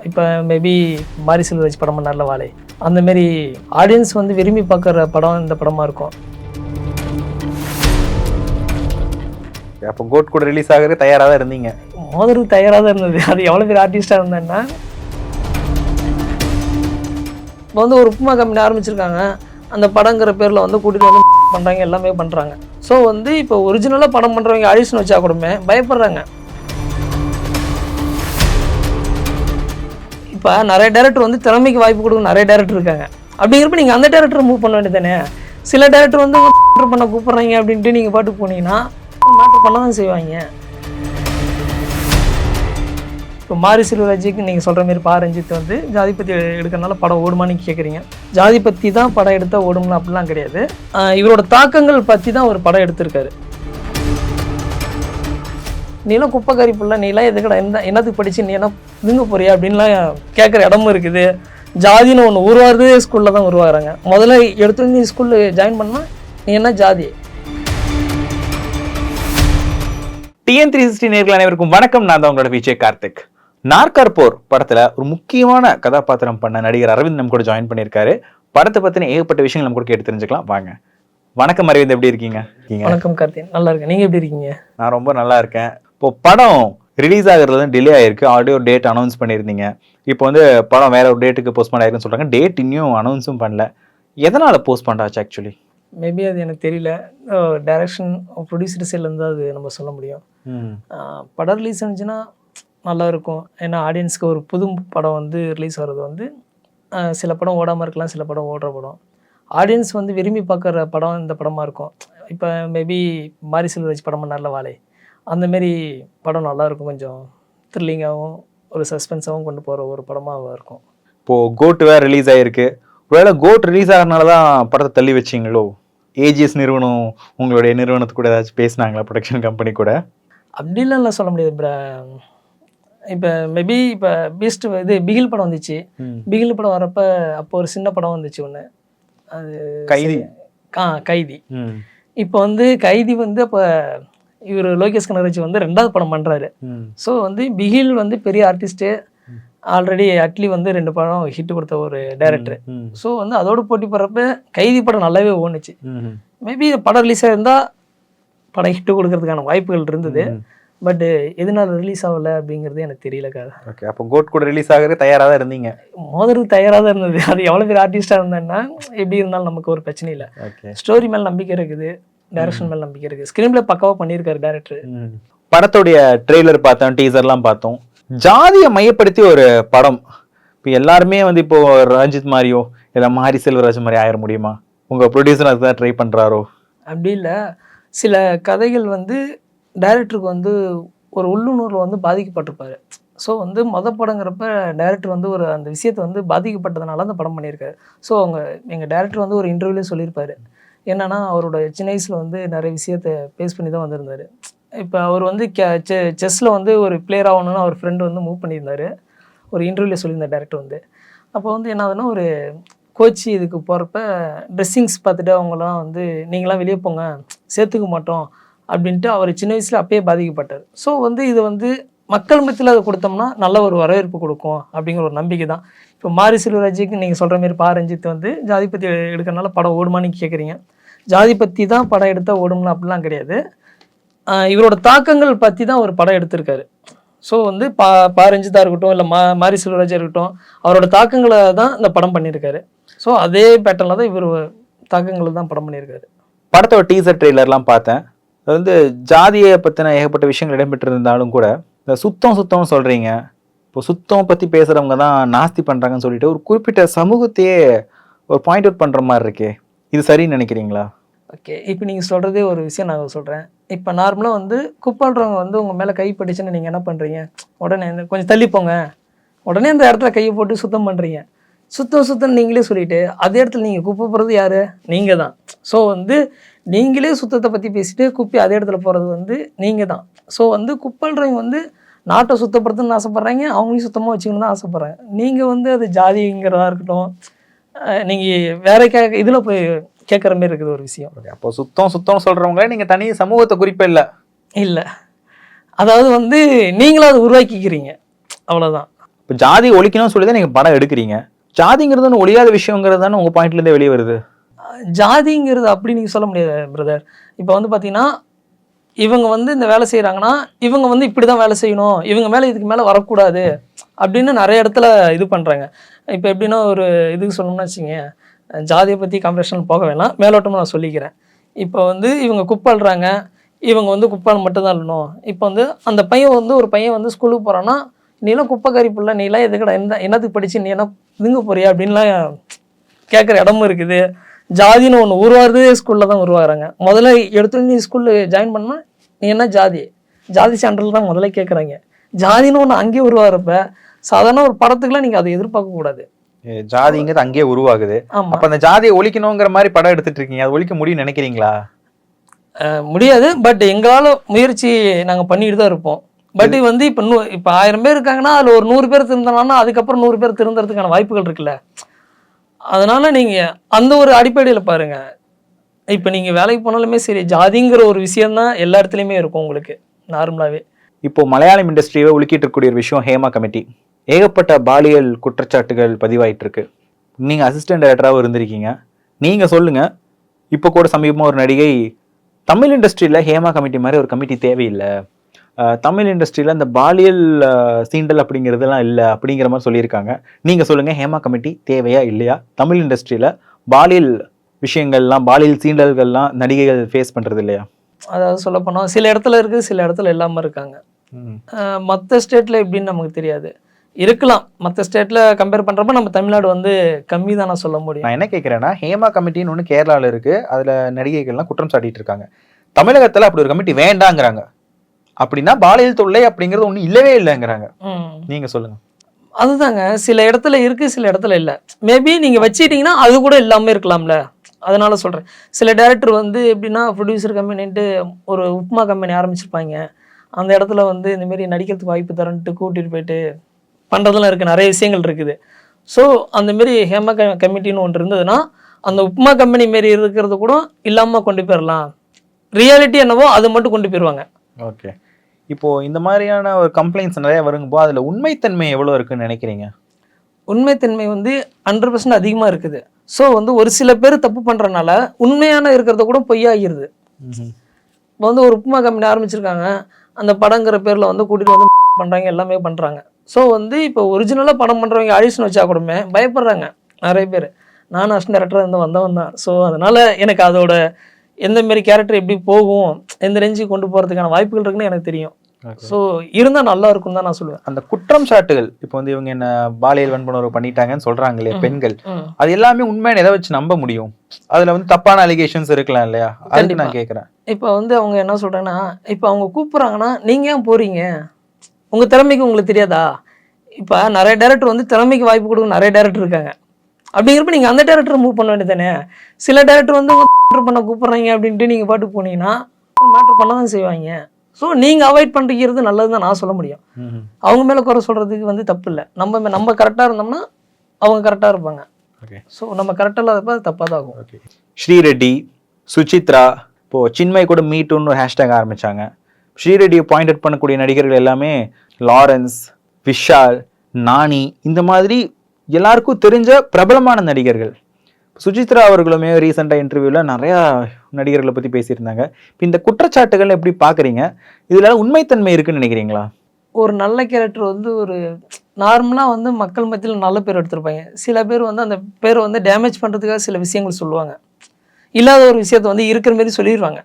இப்போ மேபி மாரி செல்வராஜ் படம் பண்ணார்ல வாழை, அந்த மாரி ஆடியன்ஸ் வந்து விரும்பி பார்க்குற படம் இந்த படமாக இருக்கும். அப்போ கோட் கூட ரிலீஸ் ஆகிறது தயாராக தான் இருந்தீங்க? மோதலுக்கு தயாராக தான் இருந்தது. அது எவ்வளோ பேர் ஆர்டிஸ்டாக இருந்தேன்னா, இப்போ வந்து ஒரு உப்புமா கம்பெனி ஆரம்பிச்சிருக்காங்க, அந்த படங்கிற பேரில் வந்து கூட்டிகிட்டு வந்து பண்ணுறாங்க, எல்லாமே பண்ணுறாங்க. ஸோ வந்து இப்போ ஒரிஜினலாக படம் பண்ணுறவங்க ஆடிஷன் வச்சா கூடமே பயப்படுறாங்க. இப்போ நிறைய டேரக்டர் வந்து திறமைக்கு வாய்ப்பு கொடுக்க நிறைய டேரக்டர் இருக்காங்க. அப்படிங்கிறப்ப நீங்கள் அந்த டேரக்டர் மூவ் பண்ண வேண்டியது தானே. சில டேரக்டர் வந்து பண்ண கூப்பிட்றாங்க அப்படின்ட்டு நீங்கள் பாட்டுக்கு போனீங்கன்னா மேட்ரு பண்ண தான் செய்வாங்க. இப்போ மாரி செல்வராஜுக்கு நீங்கள் சொல்கிற மாதிரி ரஞ்சித் வந்து ஜாதி பற்றி எடுக்கிறனால படம் ஓடுமான்னு கேட்குறீங்க. ஜாதி பற்றி தான் படம் எடுத்தால் ஓடுங்களா அப்படிலாம் கிடையாது. இவரோட தாக்கங்கள் பற்றி தான் ஒரு படம் எடுத்திருக்காரு. நீலாம் குப்பைக்காரி புள்ள, நீலாம் எதுக்கடா என்னத்துக்கு படிச்சு நீ என்ன இதுங்க போறியா அப்படின்லாம் கேட்குற இடமும் இருக்குது. ஜாதின்னு ஒன்று உருவாருது ஸ்கூலில் தான் உருவாகிறாங்க. முதல்ல எடுத்து நீ ஸ்கூலில் ஜாயின் பண்ணால் நீ என்ன ஜாதி. TN 360 நேயர்கள் அனைவருக்கும் வணக்கம். நான் தான் உங்களோட விஜய் கார்த்திக். நார்கார் போர் படத்துல ஒரு முக்கியமான கதாபாத்திரம் பண்ண நடிகர் அரவிந்த் நம்ம கூட ஜாயின் பண்ணியிருக்காரு. படத்தை பத்தின ஏகப்பட்ட விஷயங்கள் நம்ம கூட கேட்டு தெரிஞ்சுக்கலாம் வாங்க. வணக்கம் அரவிந்த், எப்படி இருக்கீங்க? வணக்கம் கார்த்திக், நல்லா இருக்கேன். நீங்க எப்படி இருக்கீங்க? நான் ரொம்ப நல்லா இருக்கேன். இப்போ படம் ரிலீஸ் ஆகுறது டிலே ஆயிருக்கு. ஆல்ரெடி ஒரு டேட் அனௌன்ஸ் பண்ணியிருந்தீங்க. இப்போ வந்து படம் வேற ஒரு டேட்டுக்கு போஸ்ட்போன் ஆயிருக்குன்னு சொல்றாங்க. டேட் இன்னும் அனௌன்ஸும் பண்ணல. எதனால போஸ்ட்போன் ஆச்சு ஆக்சுவலி? மேபி அது எனக்கு தெரியல. டைரக்ஷன் ப்ரொடியூசர் சைட்லேருந்து அது நம்ம சொல்ல முடியும். படம் ரிலீஸ் ஆனிச்சுன்னா நல்லா இருக்கும். ஏன்னா ஆடியன்ஸ்க்கு ஒரு புது படம் வந்து ரிலீஸ் ஆகிறது வந்து சில படம் ஓடாமல் இருக்கலாம், சில படம் ஓடுற படம். ஆடியன்ஸ் வந்து விரும்பி பார்க்குற படம் இந்த படமாக இருக்கும். இப்போ மேபி மாரி செல்வராஜ் படம் பண்ணார்ல வாழை, அந்தமாரி படம் நல்லாயிருக்கும். கொஞ்சம் த்ரில்லிங்காகவும் ஒரு சஸ்பென்ஸாகவும் கொண்டு போகிற ஒரு படமாக இருக்கும். இப்போது கோட் வேறு ரிலீஸ் ஆகிருக்கு. ஒருவேளை கோட் ரிலீஸ் ஆகிறதுனால தான் படத்தை தள்ளி வச்சிங்களோ? ஏஜிஎஸ் நிறுவனம் உங்களுடைய நிறுவனத்துக்கு கூட ஏதாச்சும் பேசினாங்களா, ப்ரொடக்ஷன் கம்பெனி கூட? அப்படிலாம் சொல்ல முடியாது. இப்போ மேபி இப்போ பீஸ்ட் இது பிகில் படம் வந்துச்சு. பிகில் படம் வரப்போ அப்போ ஒரு சின்ன படம் வந்துச்சு ஒன்று, அது கைதி. கைதி. இப்போ வந்து கைதி வந்து அப்போ இவர் லோகேஷ் கனகராஜ் வந்து 2வது படம் பண்ணுறாரு. ஸோ வந்து பிகில் வந்து பெரிய ஆர்டிஸ்ட்டு, ஆல்ரெடி அட்லி வந்து 2 படம் ஹிட் கொடுத்த ஒரு டைரக்டர். ஸோ வந்து அதோட போட்டி போடுறப்ப கைதி படம் நல்லாவே ஓடுச்சு. மேபி படம் ரிலீஸ் ஆகிருந்தால் படம் ஹிட்டு கொடுக்கறதுக்கான வாய்ப்புகள் இருந்தது. பட் எதனால ரிலீஸ் ஆகலை அப்படிங்கிறது எனக்கு தெரியலக்கா. ஓகே, அப்போ கோட் கூட ரிலீஸ் ஆகிறது தயாராக தான் இருந்தீங்க? மோதலுக்கு தயாராக தான் இருந்தது. அது எவ்வளோ பேர் ஆர்டிஸ்டாக இருந்தேன்னா எப்படி இருந்தாலும் நமக்கு ஒரு பிரச்சனை இல்லை. ஸ்டோரி மேலே நம்பிக்கை இருக்குது, டைரக்ஷன் மேலே நம்பிக்கை இருக்குது, ஸ்க்ரீன் பிளே பக்காவாக பண்ணியிருக்காரு டேரக்டர். படத்துடைய ட்ரெய்லர் பார்த்தோம், டீசர்லாம் பார்த்தோம். ஜாதியை மையப்படுத்தி ஒரு படம். இப்போ எல்லாருமே வந்து இப்போ ரஞ்சித் மாதிரியோ இல்லை மாரி செல்வராஜ் மாதிரி ஆயிட முடியுமா? உங்கள் ப்ரொடியூசர் அதுதான் ட்ரை பண்ணுறாரோ? அப்படி இல்லை. சில கதைகள் வந்து டைரக்டருக்கு வந்து ஒரு உள்ளுணர்வில் வந்து பாதிக்கப்பட்டிருப்பார். ஸோ வந்து படங்கிறப்ப டைரக்டர் வந்து ஒரு அந்த விஷயத்தை வந்து பாதிக்கப்பட்டதுனால அந்த படம் பண்ணியிருக்காரு. ஸோ எங்கள் டைரக்டர் வந்து ஒரு இன்டர்வியூலேயே சொல்லியிருப்பார். என்னென்னா அவரோட சின்ன வயசில் வந்து நிறைய விஷயத்தை பேஸ் பண்ணி தான் வந்திருந்தார். இப்போ அவர் வந்து செஸ்ஸில் வந்து ஒரு பிளேயர் ஆகணும்னு அவர் ஃப்ரெண்டு வந்து மூவ் பண்ணியிருந்தார். ஒரு இன்டர்வியூவில் சொல்லியிருந்தார் டேரக்டர் வந்து. அப்போ வந்து என்ன ஆகுதுன்னா, ஒரு கோச் இதுக்கு போகிறப்ப ட்ரெஸ்ஸிங்ஸ் பார்த்துட்டு அவங்களாம் வந்து நீங்களாம் வெளியே போங்க, சேர்த்துக்க மாட்டோம் அப்படின்ட்டு அவர் சின்ன வயசில் அப்பயே பாதிக்கப்பட்டார். ஸோ வந்து இது வந்து மக்கள் மத்தியில் அதை கொடுத்தோம்னா நல்ல ஒரு வரவேற்பு கொடுக்கும் அப்படிங்கிற ஒரு நம்பிக்கை தான். இப்போ மாரி செல்வராஜுக்கு நீங்கள் சொல்கிற மாதிரி ரஞ்சித் வந்து ஜாதி பற்றி எடுக்கிறனால படம் ஓடுமான்னு கேட்குறீங்க. ஜாதி பற்றி தான் படம் எடுத்தால் ஓடுங்களா அப்படிலாம் கிடையாது. இவரோட தாக்கங்கள் பற்றி தான் ஒரு படம் எடுத்திருக்காரு. ஸோ வந்து ரஞ்சித்தாக இருக்கட்டும் இல்லை மாரி செல்வராஜாக இருக்கட்டும், அவரோட தாக்கங்களை தான் இந்த படம் பண்ணியிருக்காரு. ஸோ அதே பேட்டர்னில் தான் இவர் தாக்கங்களை தான் படம் பண்ணியிருக்காரு. படத்தோட டீசர் ட்ரெய்லர்லாம் பார்த்தேன். அது வந்து ஜாதியை பற்றின ஏகப்பட்ட விஷயங்கள் இடம்பெற்றிருந்தாலும் கூட இந்த சுத்தம்னு சொல்கிறீங்க. இப்போ சுத்தம் பற்றி பேசுகிறவங்க தான் நாஸ்தி பண்ணுறாங்கன்னு சொல்லிட்டு ஒரு குறிப்பிட்ட சமூகத்தையே ஒரு பாயிண்ட் அவுட் பண்ணுற மாதிரி இருக்கே, இது சரின்னு நினைக்கிறீங்களா? ஓகே, இப்போ நீங்கள் சொல்கிறதே ஒரு விஷயம் நான் சொல்கிறேன். இப்போ நார்மலாக வந்து குப்பாடுறவங்க வந்து உங்கள் மேலே கை பட்டுச்சுன்னு நீங்கள் என்ன பண்ணுறீங்க? உடனே கொஞ்சம் தள்ளி போங்க, உடனே அந்த இடத்துல கையை போட்டு சுத்தம் பண்ணுறீங்க. சுத்தம் நீங்களே சொல்லிவிட்டு அதே இடத்துல நீங்கள் குப்பை போடுறது யார்? நீங்கள் தான். ஸோ வந்து நீங்களே சுத்தத்தை பற்றி பேசிட்டு குப்பை அதே இடத்துல போகிறது வந்து நீங்கள் தான். ஸோ வந்து குப்பல்றவங்க வந்து நாட்டை சுத்தப்படுத்துன்னு ஆசைப்பட்றாங்க, அவங்களையும் சுத்தமாக வச்சுக்கணும் தான் ஆசைப்பட்றாங்க. நீங்கள் வந்து அது ஜாதிங்கிறதா இருக்கட்டும், நீங்கள் வேற இதில் போய் கேட்குற மாதிரி இருக்குது ஒரு விஷயம். அப்போ சுத்தம் சொல்கிறவங்களே நீங்கள் தனி சமூகத்தை குறிப்பே இல்லை. அதாவது வந்து நீங்களும் அதை உருவாக்கிக்கிறீங்க, அவ்வளோதான். இப்போ ஜாதி ஒழிக்கணும்னு சொல்லி தான் நீங்கள் படம் எடுக்கிறீங்க. ஜாதிங்கிறது ஒன்று ஒழியாத விஷயங்கிறது தானே உங்கள் பாயிண்ட்லேருந்தே வெளியே வருது. ஜாதிங்கிறது அப்படி நீங்கள் சொல்ல முடியாது பிரதர். இப்போ வந்து பார்த்தீங்கன்னா இவங்க வந்து இந்த வேலை செய்கிறாங்கன்னா இவங்க வந்து இப்படி தான் வேலை செய்யணும், இவங்க மேலே இதுக்கு மேலே வரக்கூடாது அப்படின்னு நிறைய இடத்துல இது பண்ணுறாங்க. இப்போ எப்படின்னா ஒரு இதுக்கு சொல்லணும்னு வச்சுங்க, ஜாதியை பற்றி காம்படிஷன் போக வேணாம், மேலோட்டமாக நான் சொல்லிக்கிறேன். இப்போ வந்து இவங்க குப்பாளுறாங்க, இவங்க வந்து குப்பால் மட்டும்தான் இல்லணும். இப்போ வந்து அந்த பையன் வந்து ஒரு பையன் வந்து ஸ்கூலுக்கு போகிறான்னா, நீலாம் குப்பைக்காரி புள்ள, நீலாம் எதுக்கடா என்னத்துக்கு படிச்சு நீ என்ன இதுங்க போறியா அப்படின்லாம் கேட்குற இடமும் இருக்குது. ஜாதின்னு ஒன்று உருவாகிறதே ஸ்கூலில் தான் உருவாகிறாங்க. முதல்ல எடுத்துகிட்டு நீ ஸ்கூலில் ஜாயின் பண்ணால் நீ என்ன ஜாதி சான்றிதழ் தான் முதல்ல கேட்குறாங்க. ஜாதின்னு ஒன்று அங்கேயே உருவாகிறப்ப சாதாரண ஒரு படத்துக்குலாம் நீங்கள் அதை எதிர்பார்க்கக்கூடாது. ஜாதிங்கிறது அங்கேயே உருவாகுது. அப்போ அந்த ஜாதியை ஒழிக்கணுங்கிற மாதிரி படம் எடுத்துட்டு இருக்கீங்க, அது ஒழிக்க முடியும்னு நினைக்கிறீங்களா? முடியாது, பட் எங்களால் முயற்சி நாங்கள் பண்ணிட்டு தான் இருப்போம். பட் வந்து இப்போ இப்போ 1000 பேர் இருக்காங்கன்னா அதில் ஒரு 100 பேர் திருந்தனான்னா அதுக்கப்புறம் 100 பேர் திருந்துறதுக்கான வாய்ப்புகள் இருக்குல்ல. அதனால நீங்கள் அந்த ஒரு அடிப்படையில் பாருங்க. இப்போ நீங்கள் வேலைக்கு போனாலுமே சரி, ஜாதிங்கிற ஒரு விஷயம்தான் எல்லா இடத்துலையுமே இருக்கும் உங்களுக்கு நார்மலாகவே. இப்போ மலையாளம் இண்டஸ்ட்ரியை ஒழுக்கிட்டு இருக்கக்கூடிய ஒரு விஷயம் ஹேமா கமிட்டி. ஏகப்பட்ட பாலியல் குற்றச்சாட்டுகள் பதிவாயிட்டு இருக்கு. நீங்கள் அசிஸ்டன்ட் டைரக்டராகவும் இருந்திருக்கீங்க. நீங்கள் சொல்லுங்கள், இப்போ கூட சமீபமாக ஒரு நடிகை தமிழ் இண்டஸ்ட்ரியில் ஹேமா கமிட்டி மாதிரி ஒரு கமிட்டி தேவையில்லை, தமிழ் இண்டஸ்ட்ரியில் இந்த பாலியல் சீண்டல் அப்படிங்கிறதுலாம் இல்லை அப்படிங்கிற மாதிரி சொல்லியிருக்காங்க. நீங்கள் சொல்லுங்கள், ஹேமா கமிட்டி தேவையா இல்லையா? தமிழ் இண்டஸ்ட்ரியில் பாலியல் விஷயங்கள்லாம், பாலியல் சீண்டல்கள்லாம் நடிகைகள் ஃபேஸ் பண்ணுறது இல்லையா? அதாவது சொல்லப்போனால் சில இடத்துல இருக்குது, சில இடத்துல இல்லாமல் இருக்காங்க. மற்ற ஸ்டேட்டில் எப்படின்னு நமக்கு தெரியாது, இருக்கலாம். மற்ற ஸ்டேட்டில் கம்பேர் பண்ணுறப்ப நம்ம தமிழ்நாடு வந்து கம்மி தான் நான் சொல்ல முடியும். நான் என்ன கேட்குறேன்னா, ஹேமா கமிட்டின்னு ஒன்று கேரளாவில் இருக்குது, அதில் நடிகைகள்லாம் குற்றம் சாட்டிட்டு இருக்காங்க. தமிழகத்தில் அப்படி ஒரு கமிட்டி வேண்டாங்கிறாங்க. அப்படின்னா பாலியல் தொல்லை அப்படிங்கிறது ஒன்றும் இல்லவே இல்லைங்கிறாங்க. நீங்கள் சொல்லுங்கள். அதுதாங்க, சில இடத்துல இருக்குது, சில இடத்துல இல்லை. மேபி நீங்கள் வச்சுக்கிட்டிங்கன்னா அது கூட இல்லாமல் இருக்கலாம்ல, அதனால சொல்கிறேன். சில டேரக்டர் வந்து எப்படின்னா ப்ரொடியூசர் கம்பெனின்ட்டு ஒரு உப்மா கம்பெனி ஆரம்பிச்சிருப்பாங்க. அந்த இடத்துல வந்து இந்தமாரி நடிக்கிறதுக்கு வாய்ப்பு தரன்ட்டு கூட்டிகிட்டு போயிட்டு பண்ணுறதெல்லாம் இருக்குது, நிறைய விஷயங்கள் இருக்குது. ஸோ அந்தமாரி ஹேமா கமிட்டின்னு ஒன்று இருந்ததுன்னா அந்த உப்மா கம்பெனி மாரி இருக்கிறது கூட இல்லாமல் கொண்டு போயிடலாம். ரியாலிட்டி என்னவோ அது மட்டும் கொண்டு போயிடுவாங்க. ஓகே, இப்போது இந்த மாதிரியான ஒரு கம்ப்ளைண்ட்ஸ் நிறையா வருங்கப்போ அதில் உண்மைத்தன்மை எவ்வளோ இருக்குன்னு நினைக்கிறீங்க? உண்மைத்தன்மை வந்து 100% அதிகமாக இருக்குது. ஸோ வந்து ஒரு சில பேர் தப்பு பண்ணுறனால உண்மையான இருக்கிறத கூட பொய்யாகிடுது. இப்போ வந்து ஒரு உப்புமா கம்பெனி ஆரம்பிச்சிருக்காங்க, அந்த படங்கிற பேரில் வந்து கூட்டிகிட்டு வந்து பண்ணுறாங்க, எல்லாமே பண்ணுறாங்க. ஸோ வந்து இப்போ ஒரிஜினலாக படம் பண்ணுறவங்க அழிச்சுன்னு வச்சா கூடமே பயப்படுறாங்க நிறைய பேர். நானும் அசிஸ்டன்ட் டைரக்டராக இருந்து வந்தவன் தான். ஸோ அதனால் எனக்கு அதோட எந்தமாரி கேரக்டர் எப்படி போகும், எந்த ரேஞ்சுக்கு கொண்டு போகிறதுக்கான வாய்ப்புகள் இருக்குன்னு எனக்கு தெரியும். ஸோ இருந்தால் நல்லா இருக்கும் தான் நான் சொல்லுவேன். அந்த குற்றம் சாட்டுகள் இப்போ வந்து இவங்க என்ன பாலியல் வன்புணர்வு பண்ணிட்டாங்கன்னு சொல்கிறாங்களே பெண்கள், அது எல்லாமே உண்மையான எதை வச்சு நம்ப முடியும்? அதில் வந்து தப்பான அலிகேஷன்ஸ் இருக்கலாம் இல்லையா? அதுக்கு நான் கேட்குறேன். இப்போ வந்து அவங்க என்ன சொல்கிறாங்கன்னா, இப்போ அவங்க கூப்பிட்றாங்கன்னா நீங்கள் ஏன் போகிறீங்க, உங்கள் திறமைக்கு உங்களுக்கு தெரியாதா? இப்போ நிறைய டேரக்டர் வந்து திறமைக்கு வாய்ப்பு கொடுக்க நிறைய டேரக்டர் இருக்காங்க. அப்படிங்கிறப்ப நீங்கள் அந்த டேரக்டரை மூவ் பண்ண வேண்டியதானே. சில டேரக்டர் வந்து பண்ண கூப்பிட்றாங்க அப்படின்ட்டு நீங்கள் பாட்டுக்கு போனீங்கன்னா மேட்ரு பண்ண தான் செய்வாங்க. ஸோ நீங்கள் அவாய்ட் பண்ணுறது நல்லது தான் நான் சொல்ல முடியும். அவங்க மேலே குறை சொல்கிறதுக்கு வந்து தப்பு இல்லை. நம்ம கரெக்டாக இருந்தோம்னா அவங்க கரெக்டாக இருப்பாங்க. ஸோ நம்ம கரெக்டாக இல்லாதப்ப அது தப்பாக தான் ஆகும். ஸ்ரீரெட்டி, சுசித்ரா, இப்போது சின்மய் கூட மீட்டுன்னு ஒரு ஹேஷ்டேக் ஆரம்பித்தாங்க. ஸ்ரீரெட்டியை பாயிண்ட் அவுட் பண்ணக்கூடிய நடிகர்கள் எல்லாமே லாரன்ஸ், விஷால், நானி, இந்த மாதிரி எல்லாருக்கும் தெரிஞ்ச பிரபலமான நடிகர்கள். சுஜித்ரா அவர்களுமே ரீசெண்டாக இன்டர்வியூவில் நிறையா நடிகர்களை பற்றி பேசியிருந்தாங்க. இப்போ இந்த குற்றச்சாட்டுகள் எப்படி பார்க்குறீங்க? இதில் உண்மைத்தன்மை இருக்குன்னு நினைக்கிறீங்களா? ஒரு நல்ல கேரக்டர் வந்து ஒரு நார்மலாக வந்து மக்கள் மத்தியில் நல்ல பேர் எடுத்திருப்பாங்க. சில பேர் வந்து அந்த பேரை வந்து டேமேஜ் பண்ணுறதுக்காக சில விஷயங்கள் சொல்லுவாங்க. இல்லாத ஒரு விஷயத்த வந்து இருக்கிற மாரி சொல்லிடுவாங்க.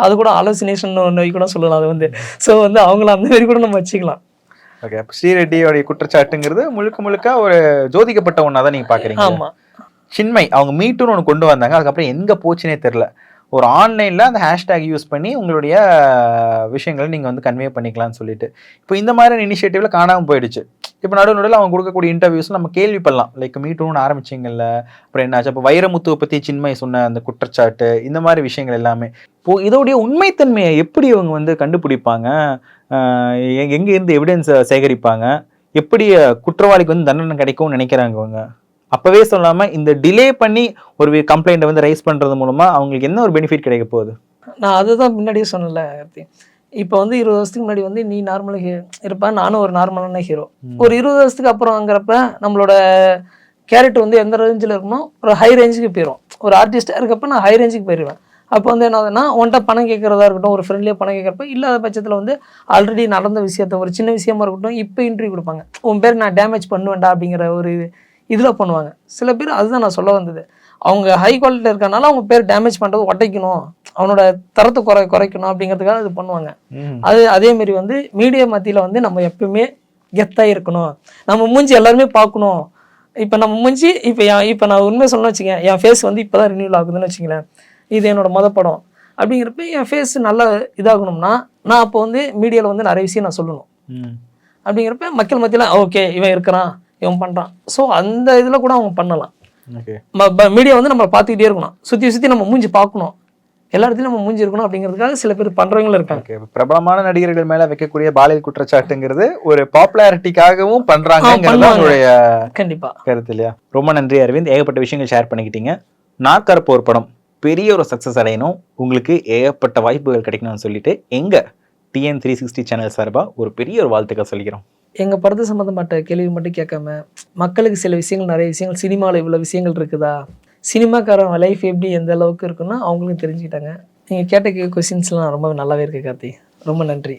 அது கூட ஆலோசினேஷன் நோய் கூட சொல்லலாம். அது வந்து ஸோ வந்து அவங்கள அந்த மாரி கூட நம்ம வச்சுக்கலாம். ஓகே, அப்போ ஸ்ரீரெட்டியோடைய குற்றச்சாட்டுங்கிறது முழுக்க முழுக்க ஒரு ஜோதிக்கப்பட்ட ஒன்றா தான் நீங்கள் பார்க்குறீங்க. ஆமாம். சின்மை அவங்க மீட்டுன்னு ஒன்று கொண்டு வந்தாங்க, அதுக்கப்புறம் எங்கே போச்சுனே தெரில. ஒரு ஆன்லைனில் அந்த ஹேஷ்டேக் யூஸ் பண்ணி உங்களுடைய விஷயங்களை நீங்கள் வந்து கன்வே பண்ணிக்கலாம்னு சொல்லிட்டு இப்போ இந்த மாதிரியான இனிஷியேட்டிவில் காணாமல் போயிடுச்சு. இப்போ நடுவில் அவங்க கொடுக்கக்கூடிய இன்டர்வியூஸ் நம்ம கேள்விப்படலாம். லைக் மீட்டுன்னு ஆரம்பிச்சிங்கல்ல, அப்புறம் என்னாச்சு, அப்போ வைரமுத்துவை பற்றி சின்மை சொன்ன அந்த குற்றச்சாட்டு, இந்த மாதிரி விஷயங்கள் எல்லாமே. இப்போது இதோடைய உண்மைத்தன்மையை எப்படி அவங்க வந்து கண்டுபிடிப்பாங்க? எங்கேருந்து எவிடன்ஸை சேகரிப்பாங்க? எப்படி குற்றவாளிக்கு வந்து தண்டனை கிடைக்கும்னு நினைக்கிறாங்க அவங்க? அப்போவே சொல்லாமல் இந்த டிலே பண்ணி ஒரு கம்ப்ளைண்ட்டை வந்து ரைஸ் பண்ணுறது மூலமாக அவங்களுக்கு என்ன ஒரு பெனிஃபிட் கிடைக்க போகுது? நான் அதுதான் முன்னாடியே சொன்னல. இப்போ வந்து 20 வருஷத்துக்கு முன்னாடி வந்து நீ நார்மலாக இருப்ப, நானும் ஒரு நார்மலான ஹீரோ. ஒரு 20 வருஷத்துக்கு அப்புறம்ங்கிறப்ப நம்மளோட கேரக்டர் வந்து எந்த ரேஞ்சில் இருக்கணும், ஒரு ஹை ரேஞ்சுக்கு போயிடும். ஒரு ஆர்டிஸ்டாக இருக்கப்ப நான் ஹை ரேஞ்சுக்கு போயிடுவேன். அப்போ வந்து என்ன ஆகுதுன்னா, உன்கிட்ட பணம் கேட்குறதா இருக்கட்டும், ஒரு ஃப்ரெண்ட்லியாக பணம் கேட்குறப்ப இல்லாத பட்சத்தில் வந்து ஆல்ரெடி நடந்த விஷயத்த ஒரு சின்ன விஷயமா இருக்கட்டும், இப்போ இன்டர்வியூ கொடுப்பாங்க. உன் பேர் நான் டேமேஜ் பண்ணுவேன்டா அப்படிங்கிற ஒரு இதில் பண்ணுவாங்க. சில பேர் அதுதான் நான் சொல்ல வந்தது. அவங்க ஹை குவாலிட்டியில் இருக்கனால அவங்க பேர் டேமேஜ் பண்ணுறது உடைக்கணும், அவனோட தரத்தை குறைக்கணும் அப்படிங்கிறதுக்காக அது பண்ணுவாங்க. அதேமாரி வந்து மீடியா மத்தியில் வந்து நம்ம எப்பவுமே கெத்தாக இருக்கணும், நம்ம மூஞ்சி எல்லாருமே பார்க்கணும். இப்போ நம்ம மூஞ்சி இப்போ நான் உண்மை சொல்லணும்னு வச்சுக்கேன், என் ஃபேஸ் வந்து இப்போ தான் ரினியூல் ஆகுதுன்னு வச்சுங்களேன். இது என்னோட படம் அப்படிங்கிறப்ப என் ஃபேஸ் நல்லா இதாகணும்னா நான் அப்போ வந்து மீடியாவில் வந்து நிறைய விஷயம் நான் சொல்லணும். அப்படிங்கிறப்ப மக்கள் மத்தியில் ஓகே இவன் இருக்கிறான், இவன் பண்ணுறான். ஸோ அந்த இதில் கூட அவங்க பண்ணலாம். மீடியா வந்து நம்ம பார்த்துக்கிட்டே இருக்கணும், சுற்றி நம்ம மூஞ்சி பார்க்கணும், எல்லா இடத்துலையும் நம்ம மூஞ்சி இருக்கணும் அப்படிங்கிறதுக்காக சில பேர் பண்ணுறவங்களும் இருக்காங்க. பிரபலமான நடிகர்கள் மேலே வைக்கக்கூடிய பாலியல் குற்றச்சாட்டுங்கிறது ஒரு பாப்புலாரிட்டிக்காகவும் பண்ணுறாங்க. கண்டிப்பாக கருத்து இல்லையா? ரொம்ப நன்றி அரவிந்த், ஏகப்பட்ட விஷயங்கள் ஷேர் பண்ணிக்கிட்டீங்க. நாற்கர போர் படம் பெரிய ஒரு சக்ஸஸ் அடையணும், உங்களுக்கு ஏகப்பட்ட வாய்ப்புகள் கிடைக்கணும்னு சொல்லிட்டு எங்கள் TN360 சேனல் சார்பாக ஒரு பெரிய ஒரு வாழ்த்துக்கள் சொல்லிக்கிறோம். எங்கள் படத்தை சம்மந்தப்பட்ட கேள்வி மட்டும் கேட்காம மக்களுக்கு சில விஷயங்கள், நிறைய விஷயங்கள், சினிமாவில் இவ்வளோ விஷயங்கள் இருக்குதா, சினிமாக்காரன் லைஃப் எப்படி எந்த அளவுக்கு இருக்குன்னா அவங்களும் தெரிஞ்சுக்கிட்டாங்க. நீங்கள் கேட்ட கொஸ்டின்ஸ்லாம் ரொம்ப நல்லாவே இருக்குது கார்த்தி. ரொம்ப நன்றி.